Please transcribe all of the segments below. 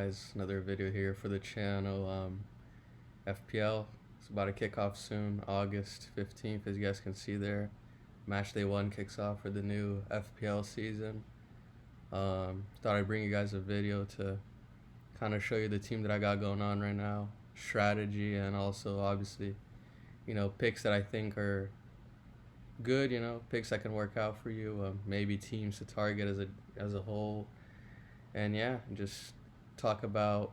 Guys, another video here for the channel. FPL is about to kick off soon, August 15th, as you guys can see there. Matchday 1 kicks off for the new FPL season. Thought I'd bring you guys a video to kind of show you the team that I got going on right now, strategy, and also obviously, picks that I think are good, picks that can work out for you, maybe teams to target as a whole. And yeah, just talk about,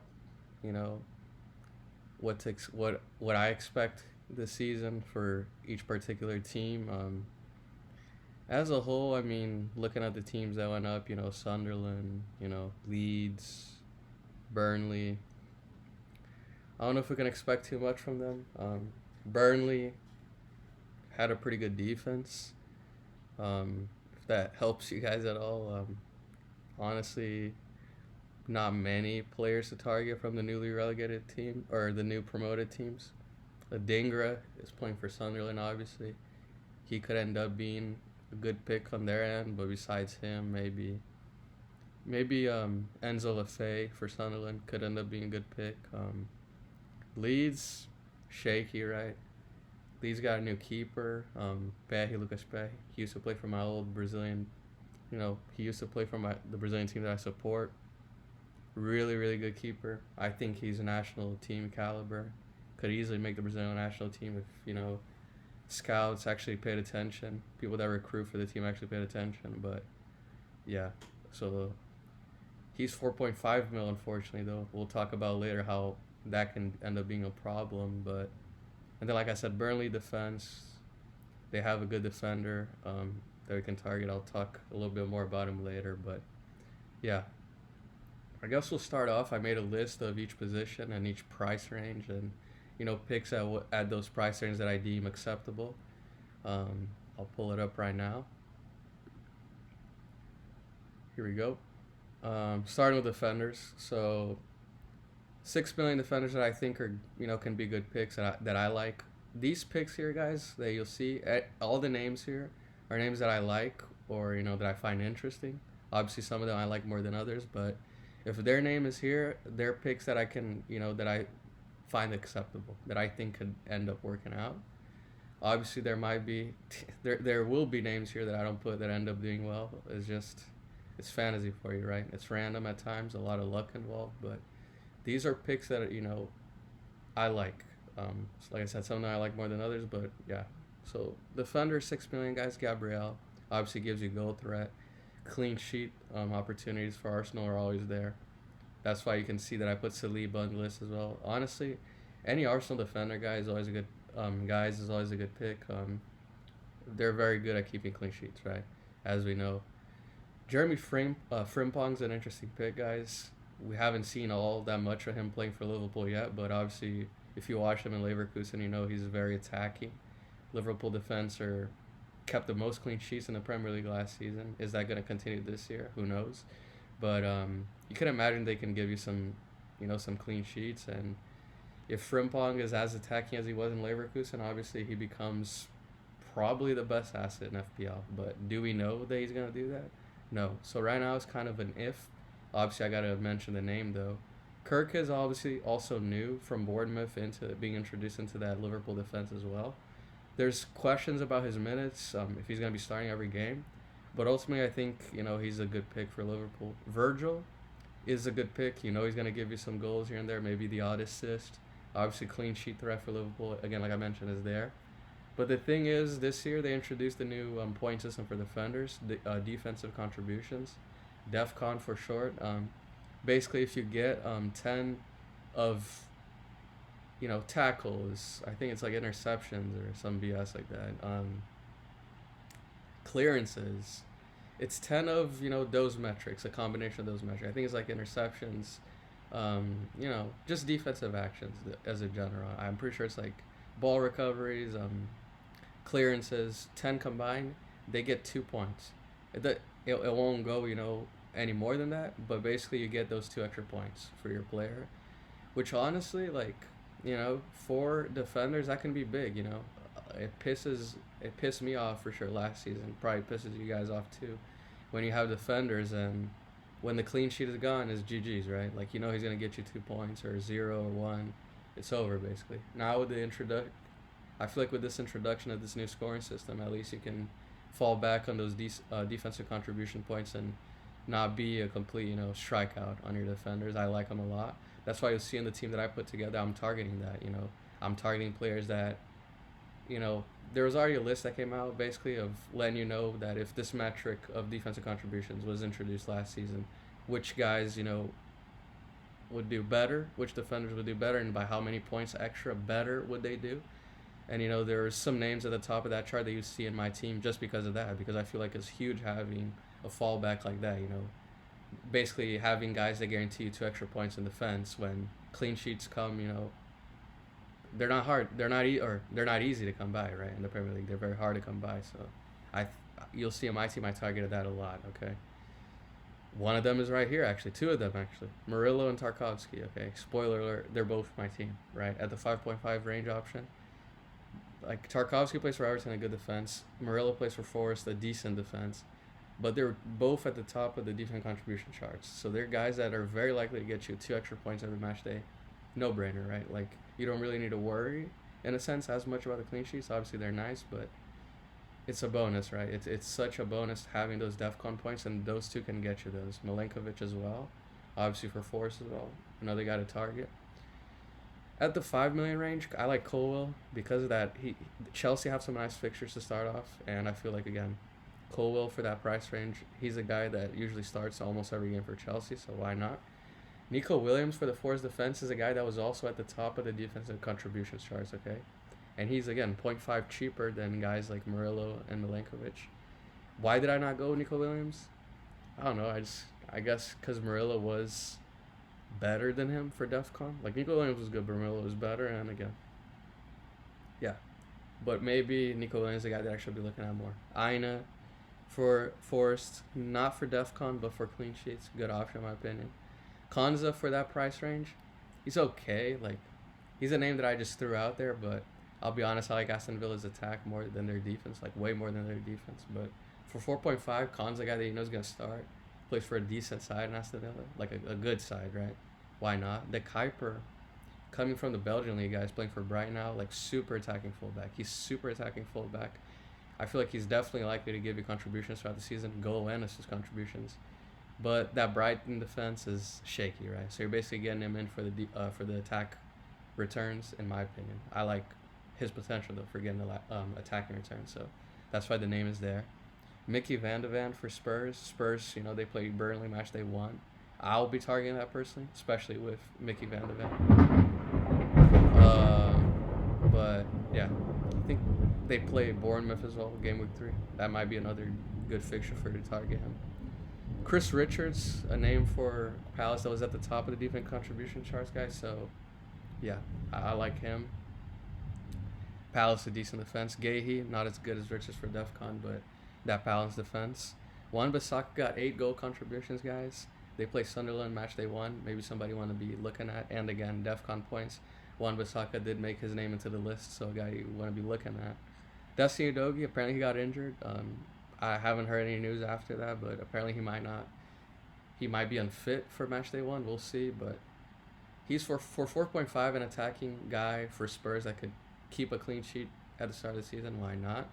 you know, what I expect this season for each particular team. As a whole, I mean, looking at the teams that went up, Sunderland, Leeds, Burnley. I don't know if we can expect too much from them. Burnley had a pretty good defense. If that helps you guys at all, honestly, not many players to target from the newly relegated team or the new promoted teams. Dingra is playing for Sunderland, obviously. He could end up being a good pick on their end, but besides him, maybe Enzo Lefebvre for Sunderland could end up being a good pick. Leeds, shaky, right? Leeds got a new keeper, Lucas Bay. He used to play for my old Brazilian, he used to play for the Brazilian team that I support. Really, really good keeper. I think he's a national team caliber. Could easily make the Brazilian national team if, scouts actually paid attention. People that recruit for the team actually paid attention. But, yeah. So, he's 4.5 mil, unfortunately, though. We'll talk about later how that can end up being a problem. But, and then, like I said, Burnley defense. They have a good defender that we can target. I'll talk a little bit more about him later. But, yeah. I guess we'll start off. I made a list of each position and each price range and, picks at those price ranges that I deem acceptable. I'll pull it up right now. Here we go. Starting with defenders. So 6 million defenders that I think are, can be good picks that I like. These picks here, guys, that you'll see, all the names here are names that I like or, that I find interesting. Obviously, some of them I like more than others, but if their name is here, they're picks that I can, that I find acceptable, that I think could end up working out. Obviously, there might be, there will be names here that I don't put that end up doing well. It's fantasy for you, right? It's random at times, a lot of luck involved, but these are picks that, I like. So like I said, some that I like more than others, but yeah. So defender, 6 million, guys. Gabriel obviously gives you goal threat. Clean sheet opportunities for Arsenal are always there. That's why you can see that I put Saliba on the list as well. Honestly, any Arsenal defender guy is always a good pick. They're very good at keeping clean sheets, right? As we know. Jeremy Frimpong's an interesting pick, guys. We haven't seen all that much of him playing for Liverpool yet, but obviously if you watch him in Leverkusen, he's very attacking. Liverpool defense kept the most clean sheets in the Premier League last season. Is that going to continue this year? Who knows? But you can imagine they can give you some clean sheets. And if Frimpong is as attacking as he was in Leverkusen, obviously he becomes probably the best asset in FPL. But do we know that he's going to do that? No. So right now it's kind of an if. Obviously I got to mention the name though. Kirk is obviously also new from Bournemouth into being introduced into that Liverpool defense as well. There's questions about his minutes, if he's going to be starting every game. But ultimately, I think, he's a good pick for Liverpool. Virgil is a good pick. He's going to give you some goals here and there, maybe the odd assist. Obviously, clean sheet threat for Liverpool, again, like I mentioned, is there. But the thing is, this year they introduced a new point system for defenders, defensive contributions, DEFCON for short. Basically, if you get 10 of tackles, I think it's like interceptions or some BS like that. Clearances, it's 10 of, those metrics, a combination of those metrics. I think it's like interceptions, just defensive actions as a general. I'm pretty sure it's like ball recoveries, clearances, 10 combined, they get 2 points. It won't go, any more than that, but basically you get those 2 extra points for your player, which honestly, for defenders, that can be big, It pissed me off for sure last season. Probably pisses you guys off too. When you have defenders and when the clean sheet is gone, is GG's, right? Like you know he's gonna get you 2 points or 0 or 1. It's over basically. Now with the introduction, I feel like with this introduction of this new scoring system, at least you can fall back on those defensive contribution points and not be a complete strikeout on your defenders. I like them a lot. That's why you'll see in the team that I put together, I'm targeting that. I'm targeting players that there was already a list that came out basically of letting you know that if this metric of defensive contributions was introduced last season, which guys would do better, which defenders would do better, and by how many points extra better would they do. And there are some names at the top of that chart that you see in my team just because of that, because I feel like it's huge having a fallback like that. Basically having guys that guarantee you 2 extra points in defense when clean sheets come. They're not hard. They're not easy to come by, right? In the Premier League, they're very hard to come by. So, you'll see on my team, I targeted that a lot. Okay. One of them is right here, actually. Two of them, actually. Murillo and Tarkovsky. Okay. Spoiler alert, they're both my team, right? At the 5.5 range option. Like Tarkovsky plays for Everton, a good defense. Murillo plays for Forest, a decent defense. But they're both at the top of the defense contribution charts. So they're guys that are very likely to get you 2 extra points every match day. No brainer, right? Like you don't really need to worry in a sense as much about the clean sheets. Obviously they're nice, but it's a bonus, right? It's such a bonus having those DEFCON points, and those two can get you those. Milenkovic as well, obviously for Force as well. Another guy to target. At the 5 million range, I like Colwell because of that. Chelsea have some nice fixtures to start off, and I feel like again, Colwell for that price range, he's a guy that usually starts almost every game for Chelsea, so why not? Nico Williams for the Forest defense is a guy that was also at the top of the defensive contributions charts, okay? And he's, again, 0.5 cheaper than guys like Murillo and Milenkovic. Why did I not go Nico Williams? I don't know. I guess because Murillo was better than him for DEFCON. Like, Nico Williams was good, but Murillo was better, and again, yeah. But maybe Nico Williams is a guy that I should be looking at more. Aina for Forest, not for DEFCON, but for clean sheets. Good option, in my opinion. Konza for that price range, he's okay. Like, he's a name that I just threw out there, but I'll be honest, I like Aston Villa's attack more than their defense, like way more than their defense. But for 4.5, Konza, a guy that you know is going to start, plays for a decent side in Aston Villa, like a good side, right? Why not? The Kuiper, coming from the Belgian league, guys, playing for Brighton now, like super attacking fullback. He's super attacking fullback. I feel like he's definitely likely to give you contributions throughout the season, goal and assist contributions. But that Brighton defense is shaky, right? So you're basically getting him in for the attack returns, in my opinion. I like his potential, though, for getting the attacking returns. So that's why the name is there. Mickey Van de Ven for Spurs. Spurs, they play Burnley match day 1. I'll be targeting that personally, especially with Mickey Van de Ven. But, yeah, I think they play Bournemouth as well, game week 3. That might be another good fixture for you to target him. Chris Richards, a name for Palace that was at the top of the defense contribution charts, guys. So, yeah, I like him. Palace, a decent defense. Gahey, not as good as Richards for DEFCON, but that Palace defense. Wan-Bissaka got 8 goal contributions, guys. They play Sunderland match day 1. Maybe somebody want to be looking at. And again, DEFCON points. Wan-Bissaka did make his name into the list, so a guy you want to be looking at. Destiny Udogie, apparently he got injured. I haven't heard any news after that, but apparently he might not. He might be unfit for match day 1. We'll see, but he's for 4.5 an attacking guy for Spurs that could keep a clean sheet at the start of the season. Why not?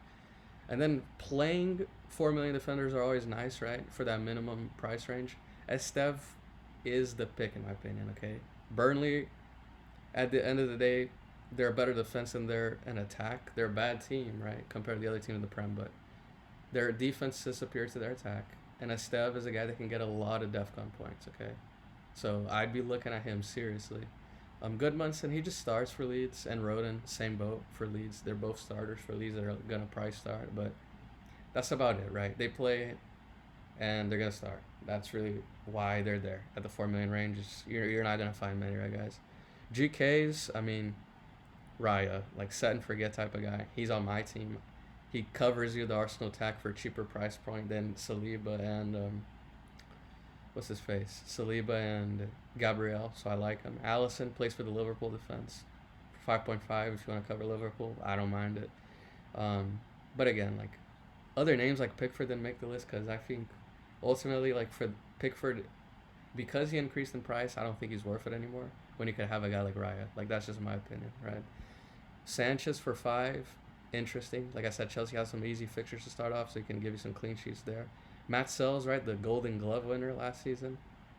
And then playing 4 million defenders are always nice, right? For that minimum price range. Estev is the pick, in my opinion, okay? Burnley, at the end of the day, they're a better defense than they're an attack. They're a bad team, right, compared to the other team in the Prem, but their defense is superior to their attack. And Estev is a guy that can get a lot of DEFCON points, okay? So I'd be looking at him seriously. Goodmanson, he just starts for Leeds, and Rodon, same boat for Leeds. They're both starters for Leeds that are going to price start, but that's about it, right? They play, and they're going to start. That's really why they're there at the 4 million range. You're not going to find many, right, guys? GKs, I mean, Raya, like set and forget type of guy. He's on my team. He covers you the Arsenal attack for a cheaper price point than Saliba and what's his face? Saliba and Gabriel, so I like him. Allison plays for the Liverpool defense. 5.5 if you want to cover Liverpool. I don't mind it. But again, like other names like Pickford didn't make the list because I think ultimately like for Pickford, because he increased in price, I don't think he's worth it anymore. When you could have a guy like Raya, like that's just my opinion, right? Sanchez for 5, interesting. Like I said, Chelsea has some easy fixtures to start off, so he can give you some clean sheets there. Matt Sells, right, the Golden Glove winner last season.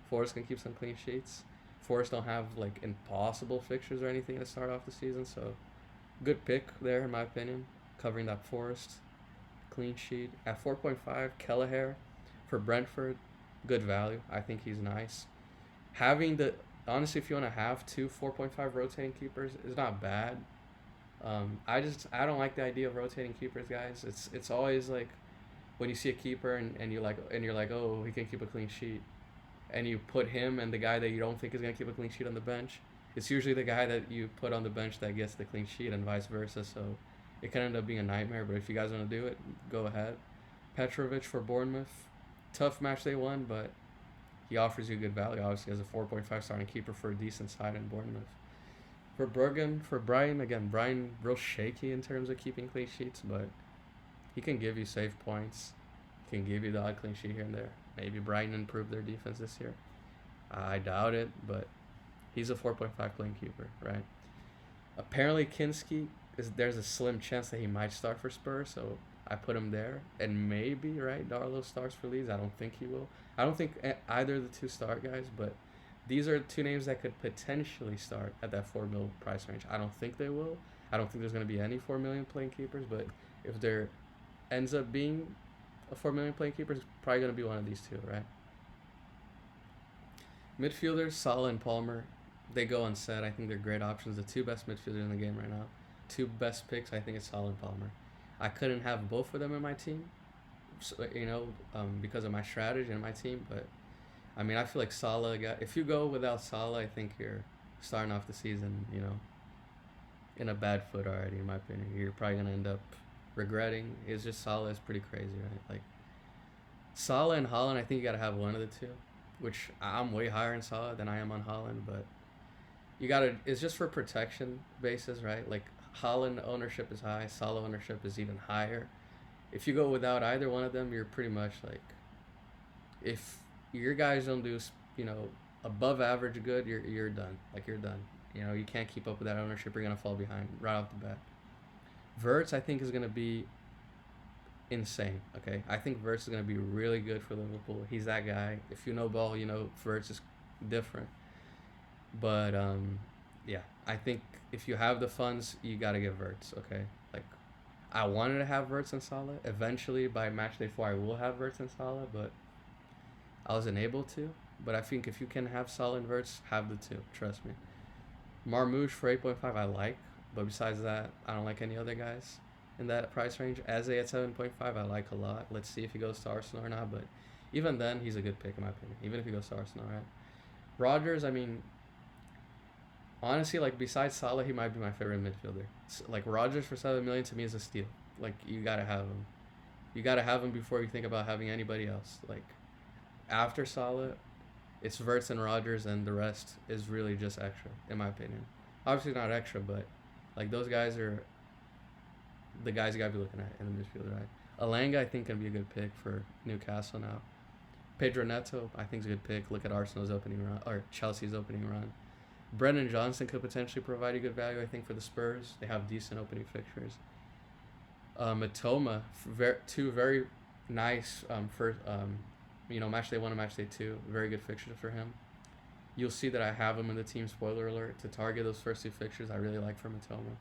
Forest can keep some clean sheets. Forest don't have like impossible fixtures or anything to start off the season, so good pick there in my opinion, covering that Forest clean sheet. At 4.5, Kelleher for Brentford, good value. I think he's nice. Having the honestly, if you want to have two 4.5 rotating keepers, is not bad. I don't like the idea of rotating keepers, guys. It's always like when you see a keeper and you're like, oh, he can keep a clean sheet, and you put him and the guy that you don't think is gonna keep a clean sheet on the bench. It's usually the guy that you put on the bench that gets the clean sheet, and vice versa. So it can end up being a nightmare. But if you guys want to do it, go ahead. Petrovic for Bournemouth, tough match day one, but he offers you good value. Obviously, as a 4.5 starting keeper for a decent side in Bournemouth. For Bergen, for Brian, again, Brian real shaky in terms of keeping clean sheets, but he can give you safe points. He can give you the odd clean sheet here and there. Maybe Brighton improved their defense this year. I doubt it, but he's a 4.5 clean keeper, right? Apparently, Kinski, there's a slim chance that he might start for Spurs, so I put him there. And maybe, right, Darlow starts for Leeds. I don't think he will. I don't think either of the two start, guys, but these are two names that could potentially start at that 4 mil price range. I don't think they will. I don't think there's going to be any 4 million playing keepers, but if there ends up being a 4 million playing keeper, it's probably going to be one of these two, right? Midfielders, Salah and Palmer, they go unsaid. I think they're great options. The two best midfielders in the game right now. Two best picks, I think it's Salah and Palmer. I couldn't have both of them in my team, so, because of my strategy and my team, but I mean, I feel like Salah, if you go without Salah, I think you're starting off the season, in a bad foot already, in my opinion. You're probably going to end up regretting. It's just Salah is pretty crazy, right? Like, Salah and Haaland, I think you got to have one of the two, which I'm way higher in Salah than I am on Haaland, but it's just for protection basis, right? Like, Haaland ownership is high, Salah ownership is even higher. If you go without either one of them, you're pretty much like, if your guys don't do, above average good, you're done. Like, you're done. You can't keep up with that ownership. You're going to fall behind right off the bat. Wirtz, I think, is going to be insane, okay? I think Wirtz is going to be really good for Liverpool. He's that guy. If you know ball, Wirtz is different. But, yeah, I think if you have the funds, you got to get Wirtz, okay? Like, I wanted to have Wirtz and Salah. Eventually, by match day 4, I will have Wirtz and Salah, but I wasn't able to. But I think if you can have Salah and Wirtz, have the two. Trust me. Marmoush for 8.5, I like. But besides that, I don't like any other guys in that price range. Eze at 7.5, I like a lot. Let's see if he goes to Arsenal or not. But even then, he's a good pick in my opinion. Even if he goes to Arsenal, right? Rodgers, I mean, honestly, like, besides Salah, he might be my favorite midfielder. Like, Rodgers for 7 million to me is a steal. Like, you got to have him. You got to have him before you think about having anybody else. Like, after Salah, it's Wirtz and Rodgers, and the rest is really just extra, in my opinion. Obviously not extra, but like, those guys are the guys you gotta be looking at in the midfield, right? Alanga, I think, can be a good pick for Newcastle now. Pedro Neto, I think, is a good pick. Look at Arsenal's opening run, or Chelsea's opening run. Brennan Johnson could potentially provide you good value, I think, for the Spurs. They have decent opening fixtures. Matoma, two very nice first. Match day 1 and match day 2, very good fixtures for him. You'll see that I have him in the team, spoiler alert, to target those first 2 fixtures. I really like for Matoma.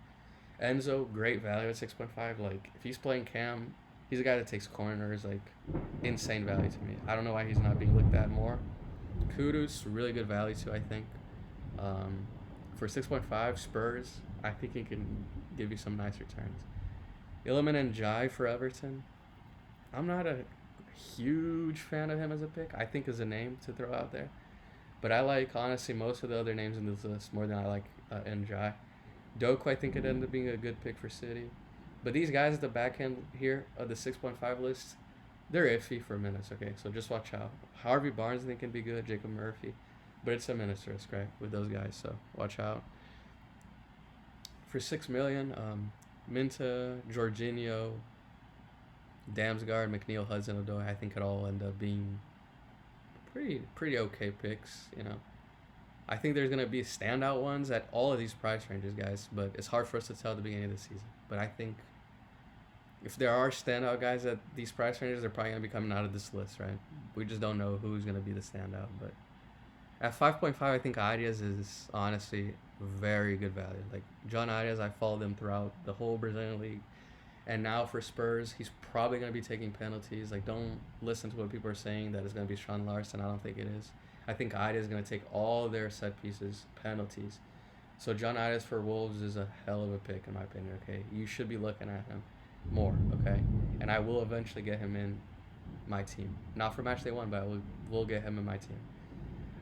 Enzo, great value at 6.5. Like, if he's playing Cam, he's a guy that takes corners, like, insane value to me. I don't know why he's not being looked at more. Kudus, really good value too, I think. For 6.5, Spurs, I think he can give you some nice returns. Iliman and Jai for Everton. I'm not a huge fan of him as a pick. I think as a name to throw out there, but I like, honestly, most of the other names in this list more than I like Njai. Doku, I think, could end up being a good pick for City, but these guys at the back end here of the 6.5 list, they're iffy for minutes. Okay, so just watch out. Harvey Barnes, I think, can be good. Jacob Murphy, but it's a minutes risk, right, with those guys, so watch out. For 6 million, Minta, Jorginho, Damsgaard, McNeil, Hudson-Odoi, I think could all end up being pretty okay picks. I think there's gonna be standout ones at all of these price ranges, guys. But it's hard for us to tell at the beginning of the season. But I think if there are standout guys at these price ranges, they're probably gonna be coming out of this list, right? We just don't know who's gonna be the standout. But at 5.5, I think Arias is honestly very good value. Like John Arias, I followed him throughout the whole Brazilian league, and now for Spurs, he's probably gonna be taking penalties. Like, don't listen to what people are saying that it's gonna be Sean Larson. I don't think it is. I think Arias is gonna take all their set pieces penalties. So John Arias for Wolves is a hell of a pick in my opinion. Okay, you should be looking at him more. Okay, and I will eventually get him in my team. Not for Matchday 1, but will get him in my team.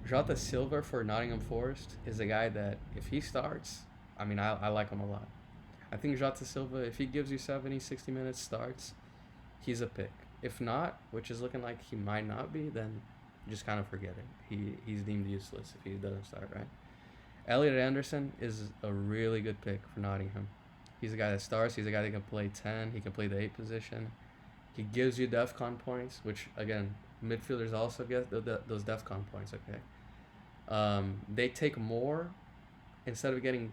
Jota Silva for Nottingham Forest is a guy that if he starts, I mean, I like him a lot. I think Jota Silva, if he gives you 70, 60 minutes starts, he's a pick. If not, which is looking like he might not be, then just kind of forget it. He's deemed useless if he doesn't start, right? Elliot Anderson is a really good pick for Nottingham. He's a guy that starts. He's a guy that can play 10. He can play the 8 position. He gives you DEFCON points, which, again, midfielders also get those DEFCON points, okay? They take more. Instead of getting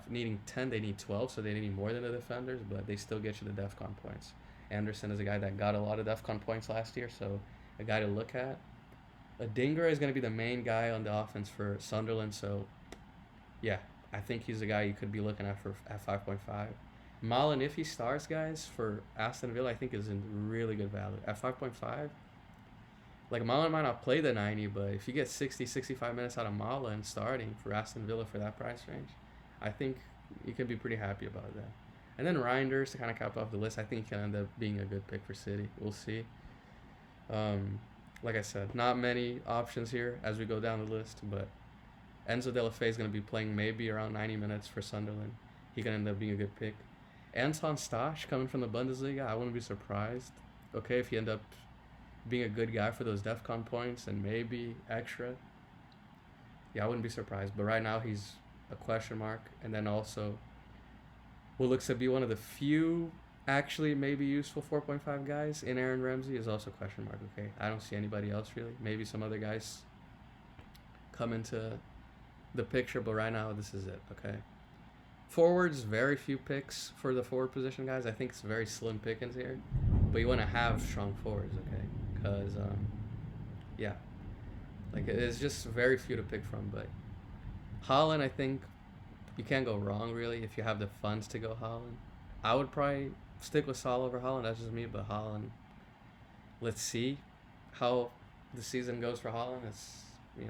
needing 10, they need 12, so they need more than the defenders, but they still get you the DEFCON points. Anderson is a guy that got a lot of DEFCON points last year, so a guy to look at. Adingra is going to be the main guy on the offense for Sunderland, so yeah, I think he's a guy you could be looking at at 5.5. Malen, if he starts, guys, for Aston Villa, I think is in really good value. At 5.5, like Malen might not play the 90, but if you get 60, 65 minutes out of Malen starting for Aston Villa for that price range, I think you can be pretty happy about that. And then Reinders, to kind of cap off the list, I think he can end up being a good pick for City. We'll see. Like I said, not many options here as we go down the list, but Enzo De La Fey is going to be playing maybe around 90 minutes for Sunderland. He can end up being a good pick. Anton Stach coming from the Bundesliga, I wouldn't be surprised. Okay, if he end up being a good guy for those DEFCON points and maybe extra, yeah, I wouldn't be surprised. But right now he's a question mark. And then also, what looks to be one of the few actually maybe useful 4.5 guys in Aaron Ramsey is also a question mark. Okay, I don't see anybody else really. Maybe some other guys come into the picture, but right now this is it. Okay, forwards, very few picks for the forward position, guys. I think it's very slim pickings here, but you want to have strong forwards, okay? Because yeah, like it's just very few to pick from. But Haaland, I think you can't go wrong really if you have the funds to go Haaland. I would probably stick with Salah over Haaland. That's just me, but Haaland, let's see how the season goes for Haaland. It's, he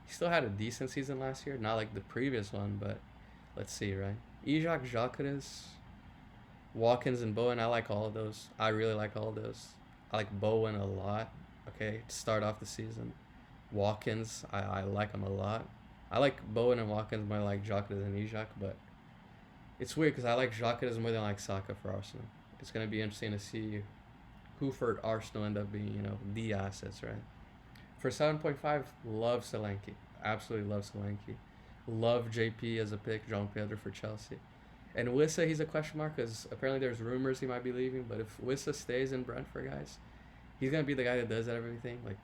still had a decent season last year, not like the previous one, but let's see, right? Isaac Jacques, Watkins, and Bowen, I like all of those. I really like all of those. I like Bowen a lot, okay, to start off the season. Watkins, I like him a lot. I like Bowen and Watkins more like Jacques than Isaac, but it's weird because I like Jacques more than I like Saka for Arsenal. It's going to be interesting to see who for Arsenal end up being, the assets, right? For 7.5, love Solanke. Absolutely love Solanke. Love JP as a pick, Jean Pedro for Chelsea. And Wissa, he's a question mark because apparently there's rumors he might be leaving. But if Wissa stays in Brentford, guys, he's going to be the guy that does everything. Like,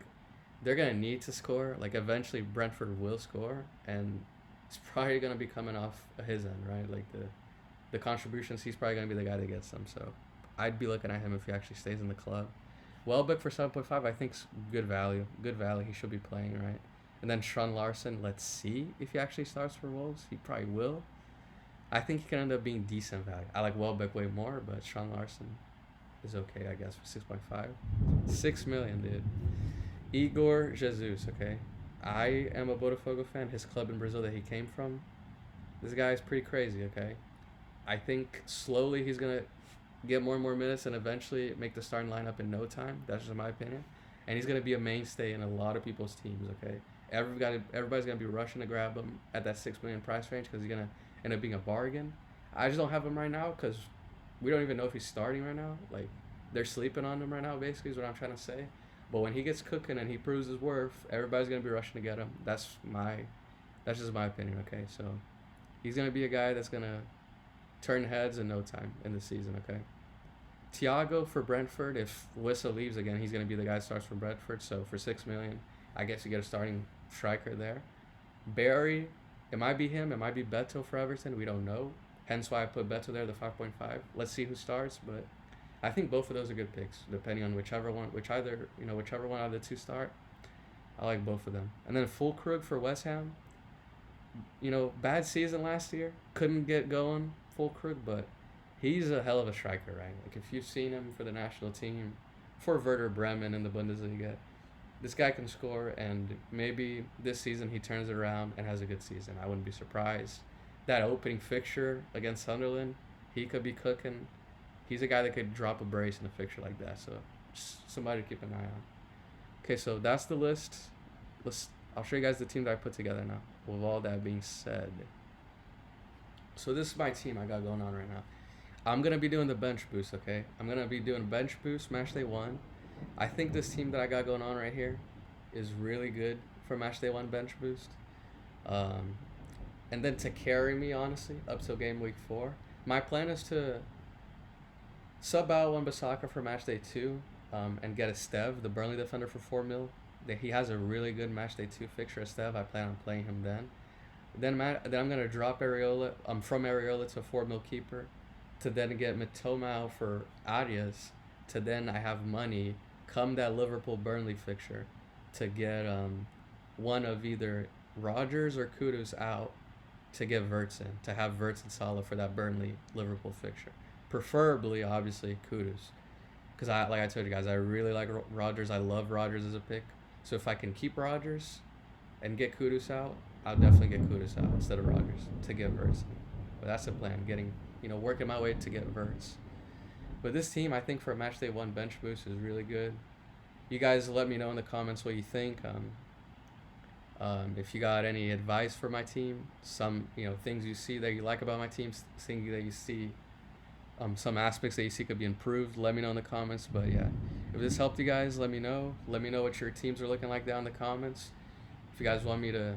they're going to need to score. Like, eventually Brentford will score. And it's probably going to be coming off his end, right? Like, the contributions, he's probably going to be the guy that gets them. So I'd be looking at him if he actually stays in the club. Welbeck for 7.5, I think is good value. Good value. He should be playing, right? And then Sean Larson, let's see if he actually starts for Wolves. He probably will. I think he can end up being decent value. I like Welbeck way more, but Sean Larson is okay, I guess, for 6.5. 6 million, dude. Igor Jesus, okay? I am a Botafogo fan. His club in Brazil that he came from, this guy is pretty crazy, okay? I think slowly he's going to get more and more minutes and eventually make the starting lineup in no time. That's just my opinion. And he's going to be a mainstay in a lot of people's teams, okay? Everybody's going to be rushing to grab him at that 6 million price range because he's going to end up being a bargain. I just don't have him right now because we don't even know if he's starting right now. Like, they're sleeping on him right now, basically, is what I'm trying to say. But when he gets cooking and he proves his worth, everybody's going to be rushing to get him. That's just my opinion, okay? So he's going to be a guy that's going to turn heads in no time in the season, okay? Thiago for Brentford, if Wissa leaves again, he's going to be the guy that starts for Brentford. So for 6 million, I guess you get a starting striker there. Barry, it might be him. It might be Beto for Everton. We don't know. Hence why I put Beto there, the 5.5. Let's see who starts, but I think both of those are good picks, depending on whichever one out of the two start. I like both of them. And then Fulkrug for West Ham. Bad season last year. Couldn't get going, Fulkrug, but he's a hell of a striker, right? Like, if you've seen him for the national team, for Werder Bremen in the Bundesliga, this guy can score, and maybe this season he turns it around and has a good season. I wouldn't be surprised. That opening fixture against Sunderland, he could be cooking. He's a guy that could drop a brace in a fixture like that, so just somebody to keep an eye on. Okay, so that's the list. I'll show you guys the team that I put together now. With all that being said, so this is my team I got going on right now. I'm gonna be doing the bench boost. Okay, I'm gonna be doing bench boost Matchday 1. I think this team that I got going on right here is really good for Matchday 1 bench boost. And then to carry me, honestly, up till game week 4, my plan is to sub out Wan-Bissaka for Matchday 2, and get a Stev, the Burnley defender, for 4 mil. He has a really good Matchday 2 fixture, Stev. I plan on playing him then. Then I'm gonna drop Areola. From Areola to 4 mil keeper, to then get Mitoma for Arias. To then I have money come that Liverpool Burnley fixture to get one of either Rogers or Kudus out to get Verts in, to have Verts and Salah for that Burnley Liverpool fixture. Preferably, obviously, Kudus, because like I told you guys, I really like Rogers. I love Rogers as a pick. So if I can keep Rogers and get Kudus out, I'll definitely get Kudus out instead of Rogers to get Verts. But that's the plan, working my way to get Verts. But this team, I think, for a Matchday 1 bench boost is really good. You guys let me know in the comments what you think. If you got any advice for my team, some things you see that you like about my team, things that you see, some aspects that you see could be improved, let me know in the comments. But yeah, if this helped you guys, let me know. Let me know what your teams are looking like down in the comments. If you guys want me to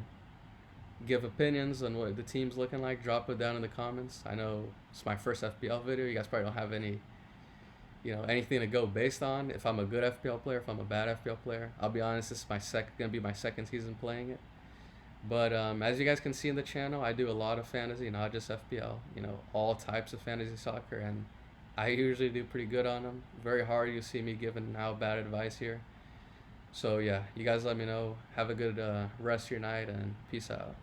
give opinions on what the team's looking like, drop it down in the comments. I know it's my first FPL video. You guys probably don't have anything to go based on. If I'm a good FPL player, if I'm a bad FPL player. I'll be honest, this is gonna be my second season playing it. But as you guys can see in the channel, I do a lot of fantasy, not just FPL. All types of fantasy soccer, and I usually do pretty good on them. Very hard you see me giving out bad advice here. So yeah, you guys let me know. Have a good rest of your night, and peace out.